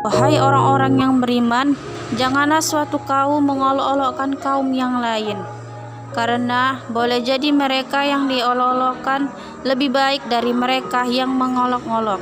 Wahai orang-orang yang beriman, janganlah suatu kaum mengolok-olokkan kaum yang lain, karena boleh jadi mereka yang diolok-olokkan lebih baik dari mereka yang mengolok-olok.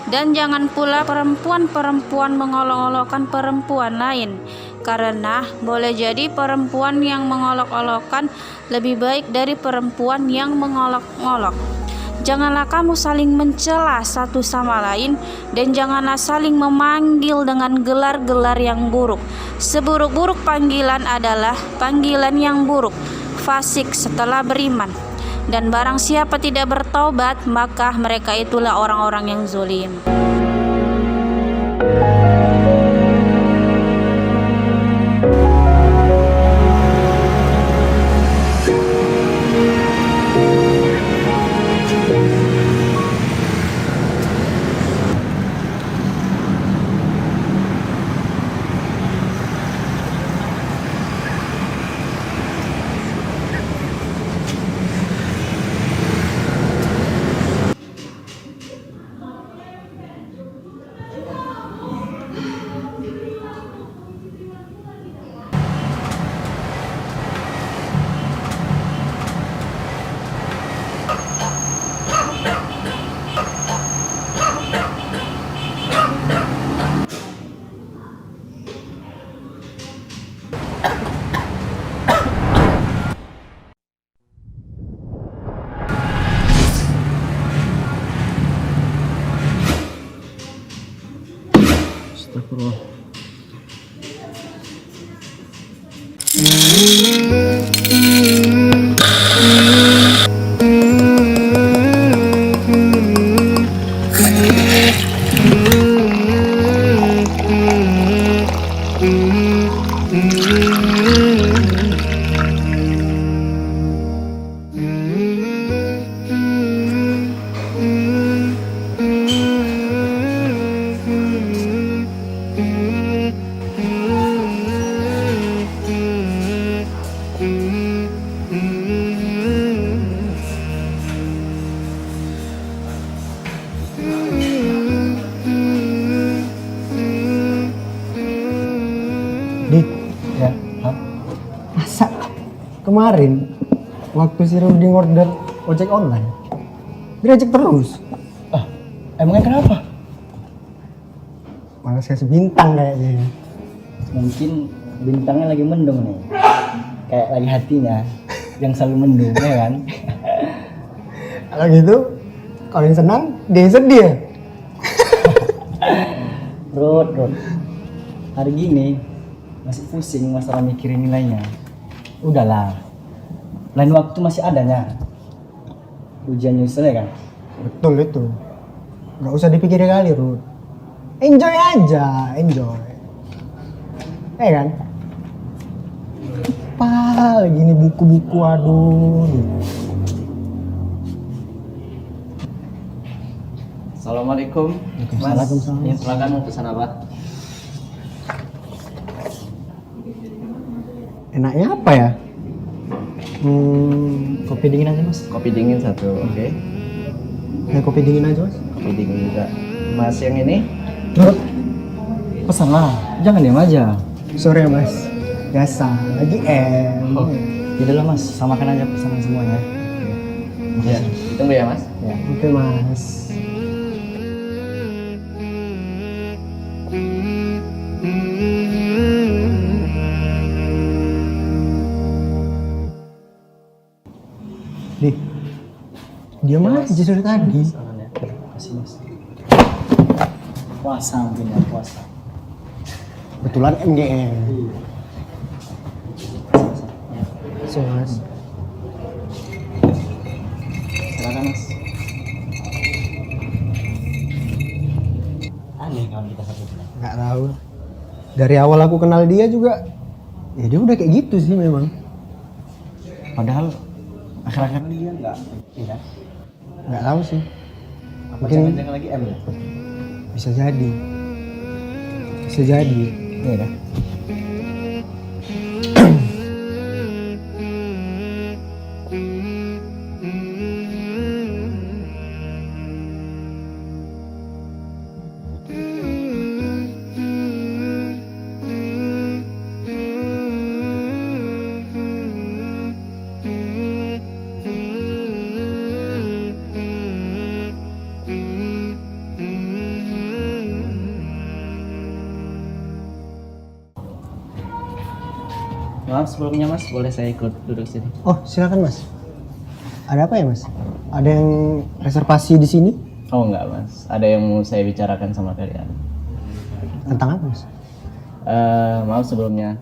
Dan jangan pula perempuan-perempuan mengolok-olokkan perempuan lain, karena boleh jadi perempuan yang mengolok-olokkan lebih baik dari perempuan yang mengolok-olok. Janganlah kamu saling mencela satu sama lain, dan janganlah saling memanggil dengan gelar-gelar yang buruk. Seburuk-buruk panggilan adalah panggilan yang buruk, fasik setelah beriman. Dan barang siapa tidak bertaubat, maka mereka itulah orang-orang yang zalim. Astagfirullah. Dik, Ya, Hah? masa kemarin waktu si Rudi order ojek online, diajak terus. Emangnya kenapa? Malah saya sebintang kayaknya. Mungkin bintangnya lagi mendung nih. Kayak lagi hatinya yang selalu mendung, ya kan? Kalau gitu, kalau yang senang, dia yang sedih. Rod. Hari gini masih pusing masalah mikirin nilainya. Udahlah. Lain waktu masih adanya. Ujian nyusul ya kan? Betul itu. Nggak usah dipikirin kali, Rud. Enjoy aja, enjoy. Kan? Apa lagi nih buku-buku, aduh. Assalamualaikum. Waalaikumsalam. Ini silakan mau pesan apa? Enaknya apa ya? Kopi dingin aja, Mas. Kopi dingin satu, oke. Kopi dingin aja, Mas. Kopi dingin juga. Mas yang ini? Rud, Pesan lah, jangan diam aja. sorry ya, Mas. Biasa, lagi Oh. Tidak lah, Mas, samakan aja pesanan semuanya. Ya, ditunggu ya Mas. Ya. Oke, Mas. Nih, dia mana aja dari tadi. Pesanannya. Kasih, Mas. Puasa mungkin ya, puasa. Kebetulan MGM. So, Mas. Silakan, Mas. Aneh kalau kita satu bulan. Nggak tahu. Dari awal aku kenal dia juga, ya dia udah kayak gitu sih memang. Padahal akhir-akhir ini dia enggak, iya. Nggak tahu sih. Apa Mungkin jangan-jangan lagi M ya? bisa jadi. Bisa jadi. Iya dah. Maaf sebelumnya Mas, boleh saya ikut duduk sini? Oh, silakan Mas. Ada apa ya Mas? Ada yang reservasi di sini? Oh enggak Mas, ada yang mau saya bicarakan sama kalian. Tentang apa Mas? Maaf sebelumnya,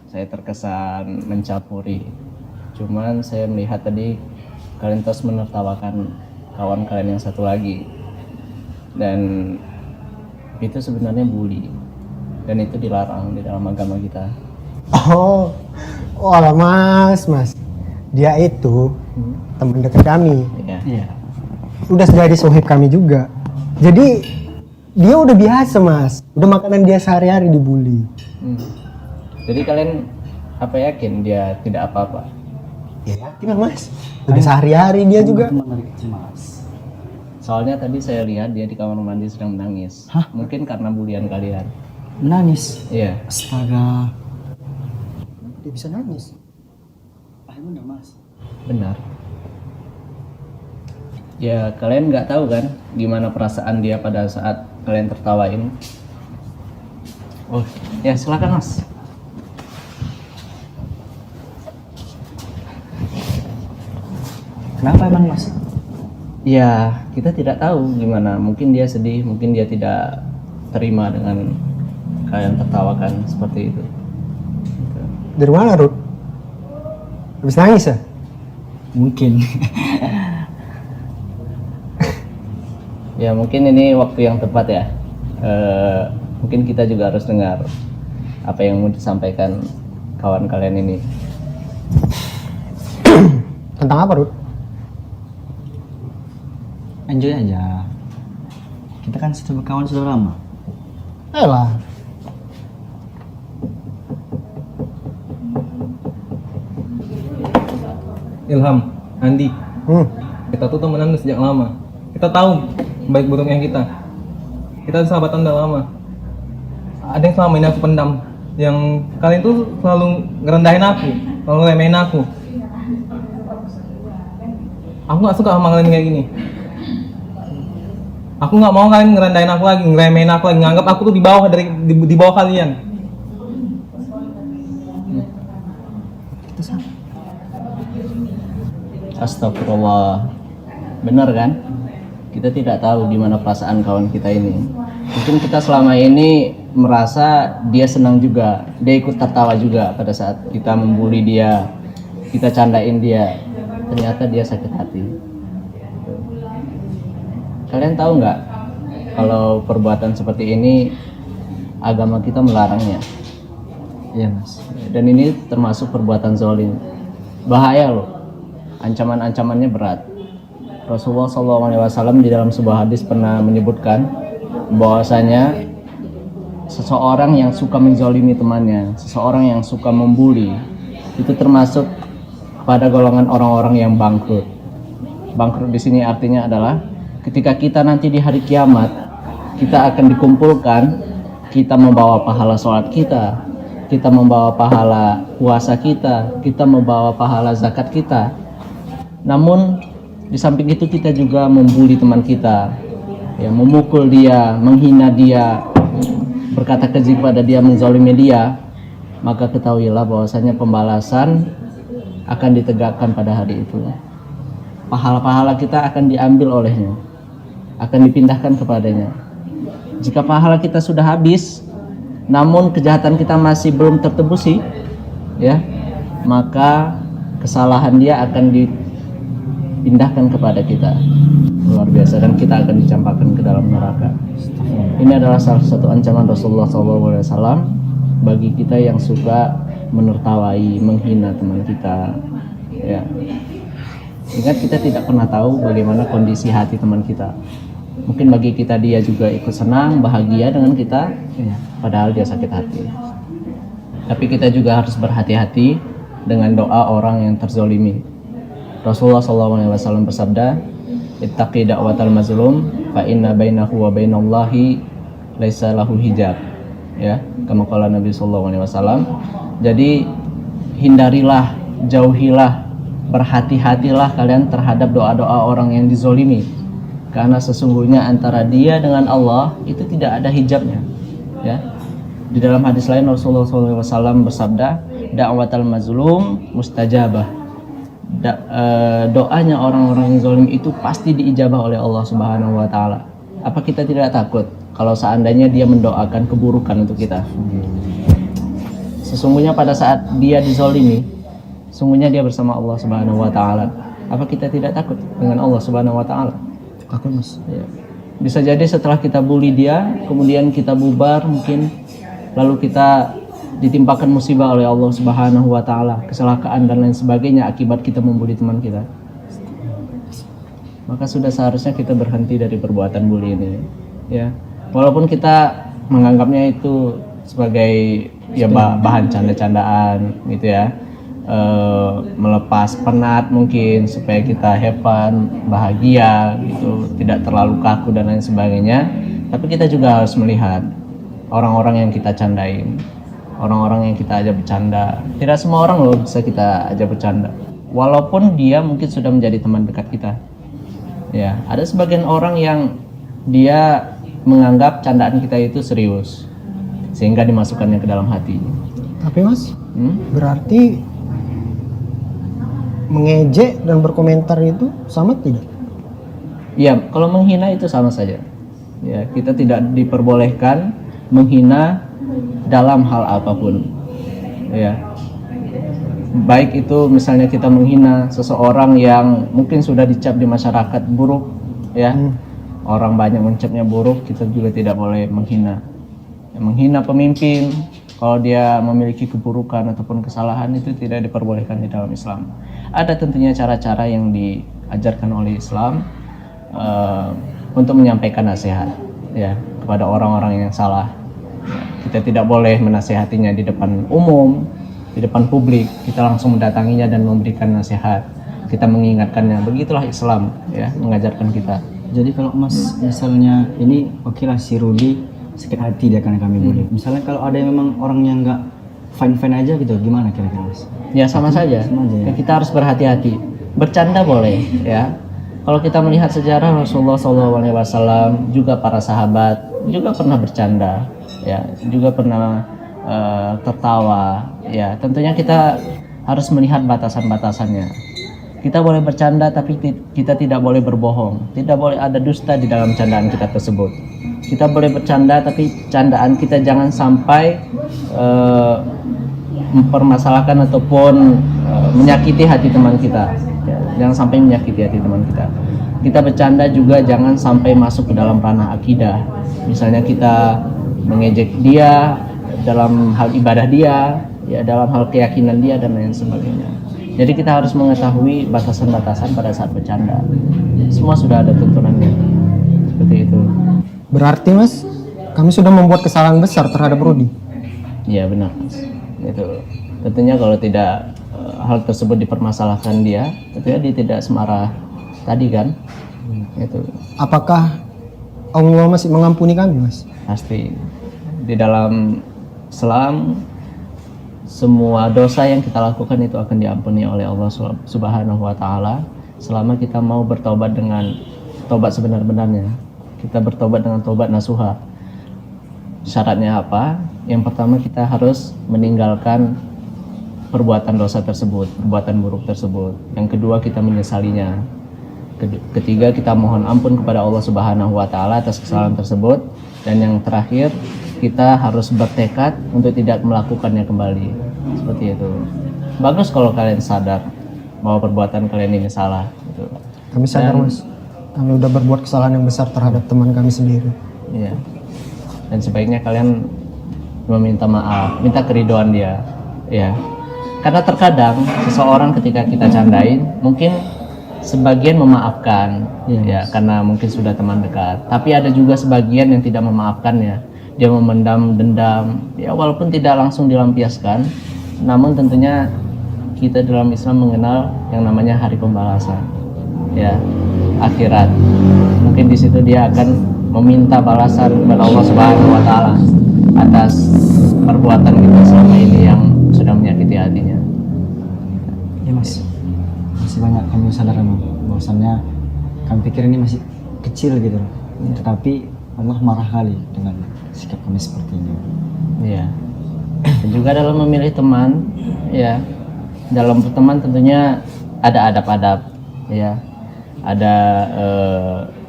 saya terkesan mencampuri. Cuman saya melihat tadi kalian terus menertawakan kawan kalian yang satu lagi. Dan itu sebenarnya bully. Dan itu dilarang di dalam agama kita. Oh, alah Mas. Dia itu teman dekat kami. Iya. Udah dari sohib kami juga. Jadi dia udah biasa Mas. Udah makanan dia sehari-hari dibully. Jadi kalian apa yakin dia tidak apa-apa? Ya yakin lah Mas. Udah sehari-hari dia juga. Teman dari kecil Mas. Soalnya tadi saya lihat dia di kamar mandi sedang menangis. Hah? Mungkin karena bulian kalian. Menangis. Iya. Astaga. Dia bisa nangis. Bener Mas. Benar. Ya kalian nggak tahu kan gimana perasaan dia pada saat kalian tertawain. Oh ya silakan Mas. Kenapa emang Mas? Ya kita tidak tahu gimana. Mungkin dia sedih, mungkin dia tidak terima dengan kalian tertawakan seperti itu. Dari mana Ruth? Habis nangis ya? Mungkin. Ya mungkin ini waktu yang tepat ya. Mungkin kita juga harus dengar apa yang mau disampaikan kawan kalian ini. Tentang apa Ruth? Enjoy aja. Kita kan sudah berkawan sudah lama. Ayolah. Ilham, Andi, Hmm. kita tuh temenan udah sejak lama. Kita tahu baik buruknya kita. Kita sahabatan udah lama. Ada yang selama ini aku pendam. Yang kalian tuh selalu ngerendahin aku, selalu ngeremehin aku. Aku nggak suka sama kalian kayak gini. Aku nggak mau kalian ngerendahin aku lagi, ngeremehin aku lagi, nganggap aku tuh di bawah dari di bawah kalian. Astagfirullah. Benar kan? Kita tidak tahu gimana perasaan kawan kita ini. Mungkin kita selama ini merasa dia senang juga, dia ikut tertawa juga pada saat kita membuli dia, kita candain dia. Ternyata dia sakit hati. Kalian tahu nggak kalau perbuatan seperti ini agama kita melarangnya? Iya Mas. Dan ini termasuk perbuatan zalim. Bahaya loh. Ancaman-ancamannya berat. Rasulullah SAW di dalam sebuah hadis pernah menyebutkan bahwasanya seseorang yang suka menzalimi temannya, seseorang yang suka membuli, itu termasuk pada golongan orang-orang yang bangkrut. Bangkrut di sini artinya adalah ketika kita nanti di hari kiamat, kita akan dikumpulkan, kita membawa pahala sholat kita membawa pahala puasa kita membawa pahala zakat kita. Namun di samping itu kita juga membuli teman kita, ya, memukul dia, menghina dia, berkata keji pada dia, menzalimi dia. Maka ketahuilah bahwasanya pembalasan akan ditegakkan pada hari itu. Pahala-pahala kita akan diambil olehnya, akan dipindahkan kepadanya. Jika pahala kita sudah habis, namun kejahatan kita masih belum tertebusi, ya, maka kesalahan dia akan dipindahkan kepada kita. Luar biasa, dan kita akan dicampakkan ke dalam neraka. Ini adalah salah satu ancaman Rasulullah SAW bagi kita yang suka menertawai, menghina teman kita, ya. Ingat, kita tidak pernah tahu bagaimana kondisi hati teman kita. Mungkin bagi kita dia juga ikut senang, bahagia dengan kita, ya, padahal dia sakit hati. Tapi kita juga harus berhati-hati dengan doa orang yang terzolimi. Rasulullah SAW bersabda, "Ittaqi da'watal mazlum, fa inna bainahu wa bainallahi laisa lahu hijab." Ya, kama qala Nabi SAW. Jadi hindarilah, jauhilah, berhati-hatilah kalian terhadap doa-doa orang yang dizolimi, karena sesungguhnya antara dia dengan Allah itu tidak ada hijabnya. Ya, di dalam hadis lain Rasulullah SAW bersabda, da'watal mazlum mustajabah. Doanya orang-orang yang zalim itu pasti diijabah oleh Allah Subhanahu wa taala. Apa kita tidak takut kalau seandainya dia mendoakan keburukan untuk kita? Sesungguhnya pada saat dia dizalimi, sungguhnya dia bersama Allah Subhanahu wa taala. Apa kita tidak takut dengan Allah Subhanahu wa taala? Takut Mas. Ya. Bisa jadi setelah kita bully dia, kemudian kita bubar mungkin, lalu kita ditimpakan musibah oleh Allah Subhanahu wa taala, kecelakaan dan lain sebagainya akibat kita membuli teman kita. Maka sudah seharusnya kita berhenti dari perbuatan bully ini, ya. Walaupun kita menganggapnya itu sebagai ya bahan canda-candaan gitu ya. Melepas penat mungkin supaya kita have fun, bahagia gitu, tidak terlalu kaku dan lain sebagainya. Tapi kita juga harus melihat orang-orang yang kita candain, orang-orang yang kita ajak bercanda. Tidak semua orang loh bisa kita ajak bercanda, walaupun dia mungkin sudah menjadi teman dekat kita. Ya, ada sebagian orang yang dia menganggap candaan kita itu serius, sehingga dimasukkannya ke dalam hati. Tapi Mas, berarti mengejek dan berkomentar itu sama tidak? Ya, kalau menghina itu sama saja. Ya, kita tidak diperbolehkan menghina dalam hal apapun. Ya. Baik itu misalnya kita menghina seseorang yang mungkin sudah dicap di masyarakat buruk, ya. Orang banyak mencapnya buruk, kita juga tidak boleh menghina. Ya, menghina pemimpin kalau dia memiliki keburukan ataupun kesalahan itu tidak diperbolehkan di dalam Islam. Ada tentunya cara-cara yang diajarkan oleh Islam untuk menyampaikan nasihat, ya, kepada orang-orang yang salah. Ya, kita tidak boleh menasehatinya di depan umum, di depan publik. Kita langsung mendatanginya dan memberikan nasihat. Kita mengingatkannya. Begitulah Islam, ya, mengajarkan kita. Jadi kalau Mas misalnya ini oke lah si Rudy sakit hati dia karena kami bully. Misalnya kalau ada yang memang orangnya nggak fine aja gitu, gimana kira-kira Mas? Ya sama saja. Sama aja, ya. Ya, kita harus berhati-hati. Bercanda boleh, ya. Kalau kita melihat sejarah Rasulullah SAW, juga para sahabat juga pernah bercanda, ya, juga pernah tertawa, ya. Tentunya kita harus melihat batasan-batasannya. Kita boleh bercanda, tapi kita tidak boleh berbohong. Tidak boleh ada dusta di dalam candaan kita tersebut. Kita boleh bercanda, tapi candaan kita jangan sampai mempermasalahkan ataupun menyakiti hati teman kita. Ya, jangan sampai menyakiti hati teman kita. Kita bercanda juga jangan sampai masuk ke dalam ranah akidah. Misalnya kita mengejek dia dalam hal ibadah dia, ya, dalam hal keyakinan dia dan lain sebagainya. Jadi kita harus mengetahui batasan-batasan pada saat bercanda. Semua sudah ada tuntunannya. Seperti itu. Berarti Mas, kami sudah membuat kesalahan besar terhadap Rudy. Iya benar. Itu. Tentunya kalau tidak hal tersebut dipermasalahkan dia, tentunya dia tidak semarah tadi kan. Itu. Apakah Allah masih mengampuni kami, Mas? Pasti. Di dalam Islam semua dosa yang kita lakukan itu akan diampuni oleh Allah Subhanahu wa taala selama kita mau bertobat dengan tobat sebenar-benarnya. Kita bertobat dengan tobat nasuha. Syaratnya apa? Yang pertama kita harus meninggalkan perbuatan dosa tersebut, perbuatan buruk tersebut. Yang kedua kita menyesalinya. Ketiga kita mohon ampun kepada Allah Subhanahu wa taala atas kesalahan tersebut. Dan yang terakhir kita harus bertekad untuk tidak melakukannya kembali. Seperti itu. Bagus kalau kalian sadar bahwa perbuatan kalian ini salah gitu. Kami sadar, Mas. Kami udah berbuat kesalahan yang besar terhadap teman kami sendiri. Iya. Dan sebaiknya kalian meminta maaf, minta keridoan dia, ya. Karena terkadang seseorang ketika kita candain, mungkin sebagian memaafkan, ya, karena mungkin sudah teman dekat. Tapi ada juga sebagian yang tidak memaafkannya. Dia memendam dendam, ya, walaupun tidak langsung dilampiaskan, namun tentunya kita dalam Islam mengenal yang namanya hari pembalasan, ya, akhirat. Mungkin di situ dia akan meminta balasan kepada Allah Subhanahu wa taala atas perbuatan kita selama ini yang sudah menyakiti hatinya. Ya Mas, masih banyak kami sadar bahwasannya kami pikir ini masih kecil gitu loh. Tetapi Allah marah kali dengan sikap kami seperti ini. Iya. Dan juga dalam memilih teman, ya, dalam berteman tentunya ada adab-adab, ya, ada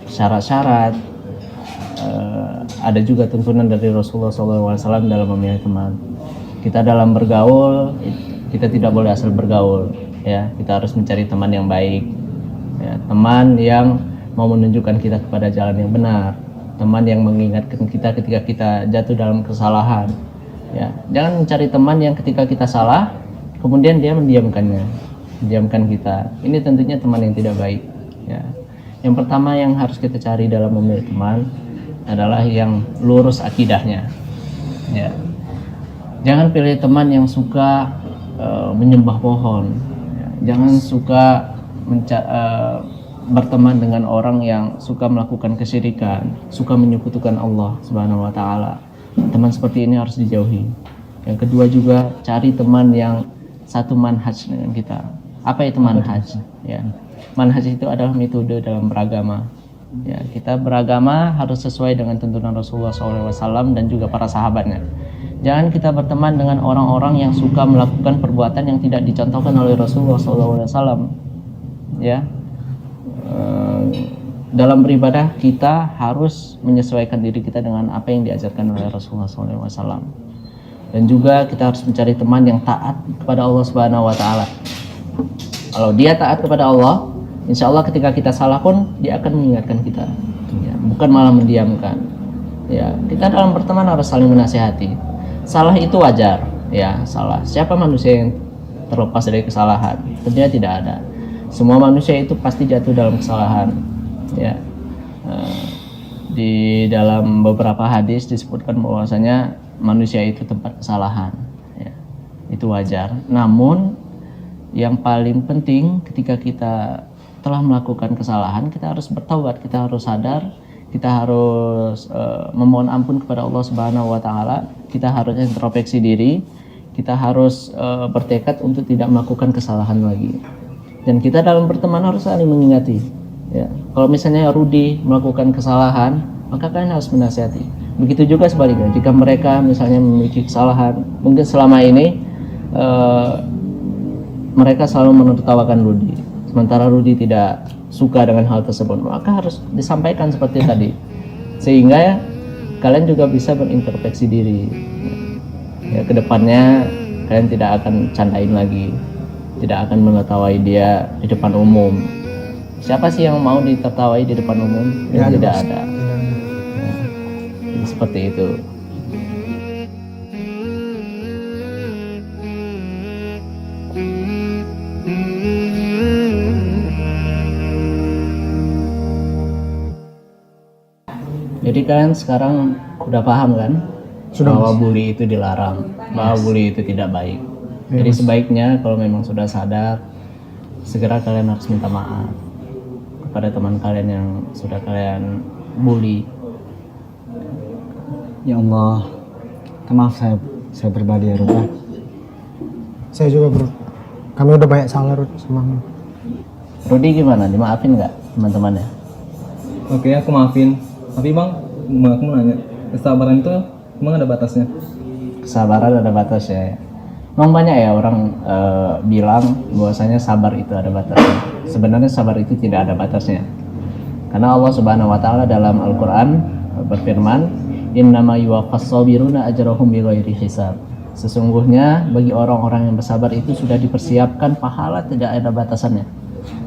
syarat-syarat, ada juga tuntunan dari Rasulullah SAW dalam memilih teman. Kita dalam bergaul, kita tidak boleh asal bergaul, ya. Kita harus mencari teman yang baik, ya, teman yang mau menunjukkan kita kepada jalan yang benar, teman yang mengingatkan kita ketika kita jatuh dalam kesalahan, ya. Jangan mencari teman yang ketika kita salah kemudian dia mendiamkan kita. Ini tentunya teman yang tidak baik, ya. Yang pertama yang harus kita cari dalam memilih teman adalah yang lurus akidahnya, ya. Jangan pilih teman yang suka menyembah pohon, ya. Jangan suka berteman dengan orang yang suka melakukan kesyirikan, suka menyekutukan Allah Subhanahu wa taala. Teman seperti ini harus dijauhi. Yang kedua juga cari teman yang satu manhaj dengan kita. Apa itu manhaj? Ya. Manhaj itu adalah metode dalam beragama. Ya, kita beragama harus sesuai dengan tuntunan Rasulullah SAW dan juga para sahabatnya. Jangan kita berteman dengan orang-orang yang suka melakukan perbuatan yang tidak dicontohkan oleh Rasulullah SAW. Ya. Dalam beribadah kita harus menyesuaikan diri kita dengan apa yang diajarkan oleh Rasulullah SAW. Dan juga kita harus mencari teman yang taat kepada Allah Subhanahu wa taala. Kalau dia taat kepada Allah, insya Allah ketika kita salah pun dia akan mengingatkan kita, ya, bukan malah mendiamkan. Ya, kita dalam berteman harus saling menasihati. Salah itu wajar, ya, salah. Siapa manusia yang terlepas dari kesalahan? Tentunya tidak ada. Semua manusia itu pasti jatuh dalam kesalahan. Ya, di dalam beberapa hadis disebutkan bahwasanya manusia itu tempat kesalahan, ya, itu wajar. Namun yang paling penting ketika kita telah melakukan kesalahan, kita harus bertaubat, kita harus sadar, kita harus memohon ampun kepada Allah Subhanahu wa taala, kita harus introspeksi diri, kita harus bertekad untuk tidak melakukan kesalahan lagi. Dan kita dalam berteman harus saling mengingati, ya. Kalau misalnya Rudi melakukan kesalahan, maka kalian harus menasihati. Begitu juga sebaliknya, jika mereka misalnya memiliki kesalahan, mungkin selama ini mereka selalu menertawakan Rudi, sementara Rudi tidak suka dengan hal tersebut, maka harus disampaikan seperti tadi, sehingga ya, kalian juga bisa berintrospeksi diri. Ya, kedepannya kalian tidak akan candain lagi, tidak akan menertawai dia di depan umum. Siapa sih yang mau ditertawai di depan umum? Ya, tidak ada. Ya, seperti itu. Jadi kalian sekarang udah paham kan? Bahwa bully itu dilarang, bahwa bully itu tidak baik. Jadi sebaiknya kalau memang sudah sadar, segera kalian harus minta maaf kepada teman kalian yang sudah kalian bully. Ya Allah, maaf saya pribadi ya Ruta. Saya juga bro, kami udah banyak salah Rud sama kamu. Rudi gimana? Dimaafin nggak teman-temannya? Oke, aku maafin. Tapi bang, aku mau nanya, kesabaran itu emang ada batasnya? Kesabaran ada batasnya. Memang banyak ya orang bilang bahwasanya sabar itu ada batasnya. Sebenarnya sabar itu tidak ada batasnya. Karena Allah Subhanahu wa taala dalam Al-Qur'an berfirman, "Innama yuwaffas sabiruna ajrahum bighairi hisab." Sesungguhnya bagi orang-orang yang bersabar itu sudah dipersiapkan pahala tidak ada batasannya.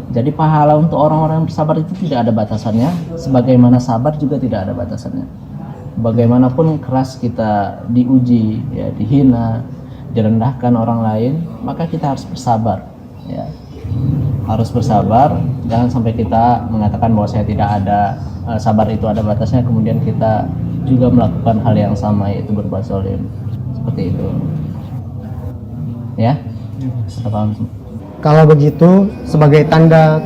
Jadi pahala untuk orang-orang yang bersabar itu tidak ada batasannya, sebagaimana sabar juga tidak ada batasannya. Bagaimanapun keras kita diuji, ya, dihina, direndahkan orang lain, maka kita harus bersabar, ya. Harus bersabar, jangan sampai kita mengatakan bahwa saya tidak ada, sabar itu ada batasnya, kemudian kita juga melakukan hal yang sama, yaitu berbuat zalim. Seperti itu. Ya? Kita paham. Kalau begitu, sebagai tanda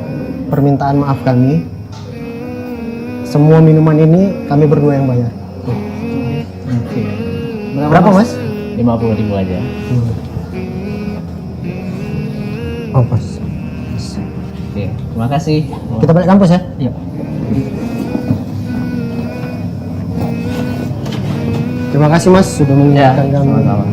permintaan maaf kami, semua minuman ini kami berdua yang bayar. Oke. Berapa mas? 50.000 aja. Oh pas. Oke, terima kasih. Kita balik kampus ya? Iya. Terima kasih mas sudah mengingatkan kami. Sama-sama.